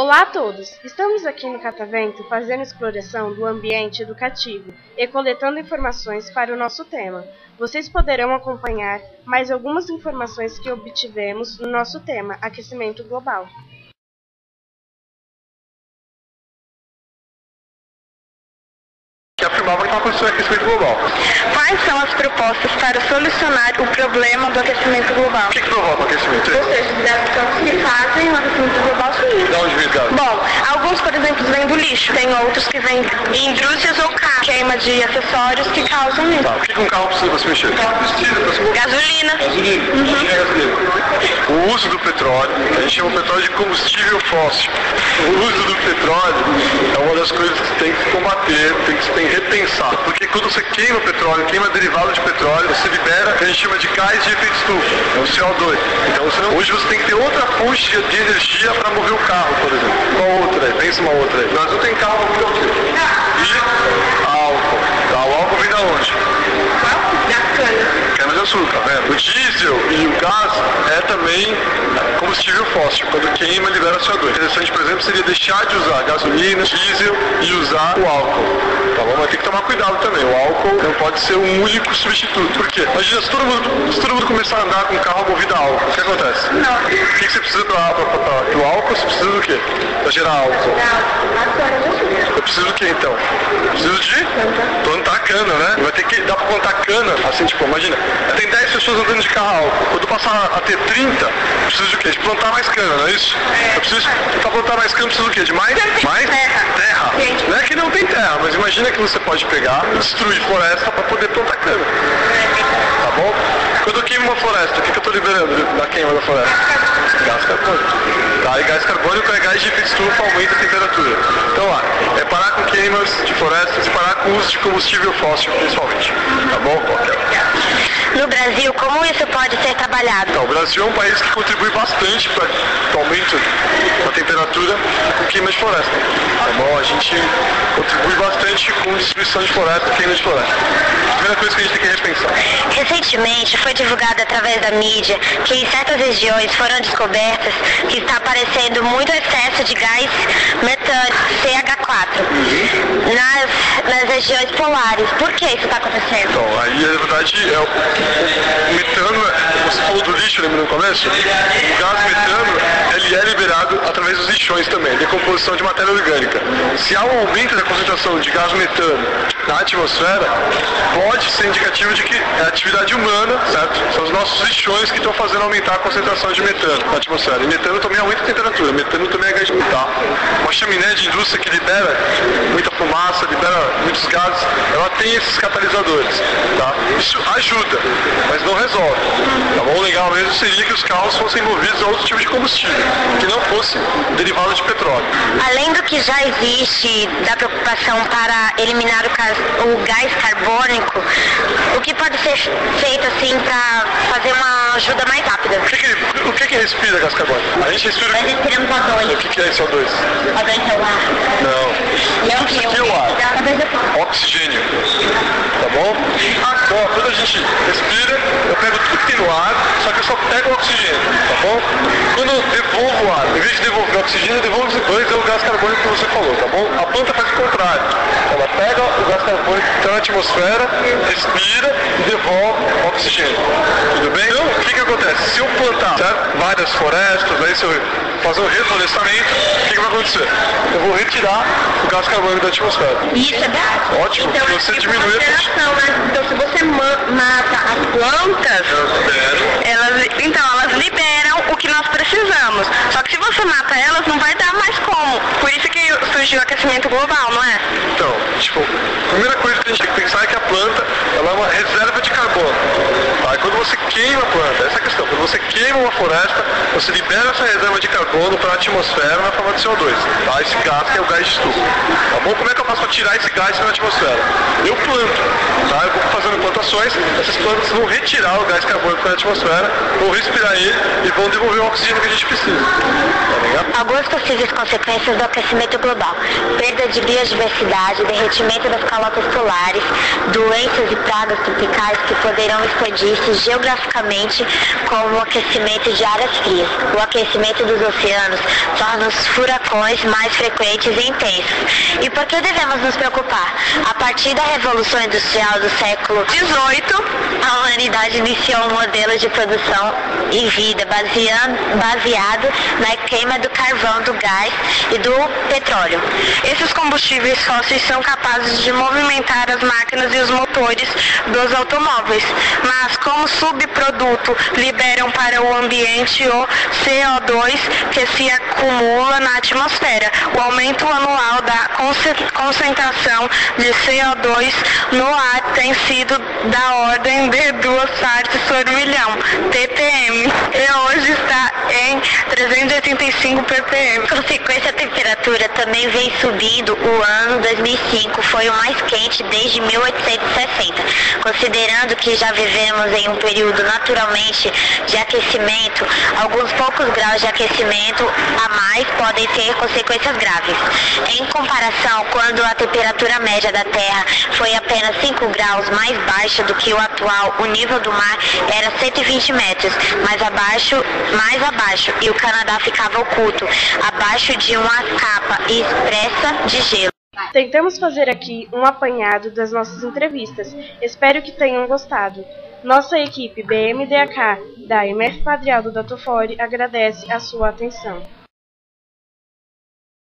Olá a todos! Estamos aqui no Catavento fazendo exploração do ambiente educativo e coletando informações para o nosso tema. Vocês poderão acompanhar mais algumas informações que obtivemos no nosso tema, aquecimento global. Que afirmava que estava acontecendo aquecimento global. Quais são as propostas para solucionar o problema do aquecimento global? O que provoca o aquecimento? Ou seja, os gases que fazem o aquecimento global subir. De onde vem os gases? Bom, alguns, por exemplo, vêm do lixo. Tem outros que vêm de indústrias ou carro. Queima de acessórios que causam isso. Tá, o que um carro precisa para se mexer? Gasolina. Gasolina. O uso do petróleo, a gente chama o petróleo de combustível fóssil. O uso do petróleo é uma das coisas que tem que se combater, tem que repensar. Porque quando você queima petróleo, queima derivado de petróleo, você libera o que a gente chama de gás de efeito estufa, é o CO2. Então hoje você tem que ter outra fonte de energia para mover o carro, por exemplo. Qual outra aí? Pensa uma outra aí. O Brasil tem carro para mover o quê? E álcool. Tá, o álcool vem da onde? Da cana. Cana de açúcar, tá vendo? O diesel e o gás é também combustível fóssil. Quando queima, libera CO2. Interessante, por exemplo, seria deixar de usar gasolina, diesel e usar o álcool. Tá bom? Mas tem que tomar cuidado também. O álcool não pode ser um único substituto. Por quê? Imagina, se todo mundo começar a andar com um carro movido a álcool, o que acontece? Não. O que você precisa pro álcool? Você precisa do quê? Pra gerar álcool. Eu preciso do quê, então? Eu preciso de plantar cana, né? Vai ter que dar pra plantar cana, assim, tipo, imagina, tem 10 pessoas andando de carro a álcool. Quando passar a ter 30, eu preciso de quê? De plantar mais cana, não é isso? Eu preciso, pra plantar mais cana, eu preciso do quê? De mais? Terra. Não é que não tem terra, mas imagina que você pode pegar e destruir floresta para poder plantar cana. Tá bom? Quando eu queimo uma floresta, o que eu estou liberando da queima da floresta? Gás carbônico. Tá? E gás carbônico é gás de efeito estufa, aumenta a temperatura. Então lá, é parar com queimas de florestas e parar com o uso de combustível fóssil, principalmente. Tá bom? No Brasil, como isso pode ser trabalhado? Então, o Brasil é um país que contribui bastante para o aumento da temperatura com queima de floresta. Tá bom? A gente contribui bastante com destruição de floresta e queima de floresta. A primeira coisa que a gente tem que repensar. Recentemente foi divulgado através da mídia que em certas regiões foram descobertas que está aparecendo muito excesso de gás metano, CH4, nas regiões polares. Por que isso está acontecendo? Então, aí na verdade o metano, você falou do lixo, lembra no começo? O gás metano, ele é liberado através dos lixões também, decomposição de matéria orgânica. Se há um aumento da concentração de gás metano na atmosfera, pode ser indicativo de que é atividade humana, certo? São os nossos lixões que estão fazendo aumentar a concentração de metano na atmosfera. E metano também aumenta a temperatura, metano também é gás de tá? Uma chaminé de indústria que libera muita fumaça, libera muitos gases, ela tem esses catalisadores, tá? Isso ajuda, mas não resolve. Tá bom? O legal mesmo seria que os carros fossem movidos a outro tipo de combustível, que não fosse derivado de petróleo. Além do que já existe da preocupação para eliminar o gás carbônico, o que pode ser feito assim para fazer uma ajuda mais rápida? O que respira gás carbônico? A gente respira... Nós respiramos O2. O que é esse O2? O2 é o ar. Não. O que é o ar? Oxigênio. Tá bom? Então, quando a gente respira, eu pego tudo que tem no ar, só que eu só pego o oxigênio, tá bom? Quando eu devolvo o ar, em vez de devolver o oxigênio, eu devolvo o gás carbônico que você falou, tá bom? A planta faz o contrário. Ela pega o gás carbônico que está na atmosfera, respira e devolve o oxigênio. Tudo bem? Então, o que acontece? Se eu plantar, certo? Várias florestas, aí se eu fazer um reflorestamento, o que vai acontecer? Eu vou retirar o gás carbônico da atmosfera. Isso é verdade. Ótimo, então, se você diminui a... Então, se você mata as plantas, elas liberam o que nós precisamos. Só que se você mata elas, não vai dar mais como. Por isso que surgiu o aquecimento global, não é? Então, tipo, a primeira coisa que a gente tem que pensar é que a planta, ela é uma reserva de carbono. Tá? E quando você queima a planta, essa é a questão, quando você queima uma floresta, você libera essa reserva de carbono para a atmosfera na forma de CO2. Tá? Esse gás que é o gás de estufa. Tá bom? Como é que eu faço para tirar esse gás da atmosfera? Eu planto. Tá? Eu vou fazendo plantações, essas plantas vão retirar o gás carbônico da atmosfera, vão respirar ele e vão devolver o oxigênio que a gente precisa. Tá ligado? Algumas possíveis consequências do aquecimento global: perda de biodiversidade, derretimento das calotas polares, doenças e pragas tropicais que poderão expandir-se localizados geograficamente como o aquecimento de áreas frias. O aquecimento dos oceanos torna os furacões mais frequentes e intensos. E por que devemos nos preocupar? A partir da Revolução Industrial do século XVIII, a humanidade iniciou um modelo de produção e vida baseado na queima do carvão, do gás e do petróleo. Esses combustíveis fósseis são capazes de movimentar as máquinas e os motores dos automóveis, mas como subproduto liberam para o ambiente o CO2 que se acumula na atmosfera. O aumento anual da concentração de CO2 no ar tem sido da ordem de 2 partes por milhão, ppm, e hoje está em 385 ppm. Consequência, a temperatura também vem subindo. O ano 2005 foi o mais quente desde 1860. Considerando que já vivemos em um período naturalmente de aquecimento, alguns poucos graus de aquecimento a mais podem ter consequências graves. Em comparação, quando a temperatura média da Terra foi apenas 5 graus mais baixa do que o atual, o nível do mar era 120 metros mais abaixo, e o Canadá ficava oculto, abaixo de uma capa espessa de gelo. Tentamos fazer aqui um apanhado das nossas entrevistas. Espero que tenham gostado. Nossa equipe BMDAK da MF Padre Aldo da Tofori agradece a sua atenção.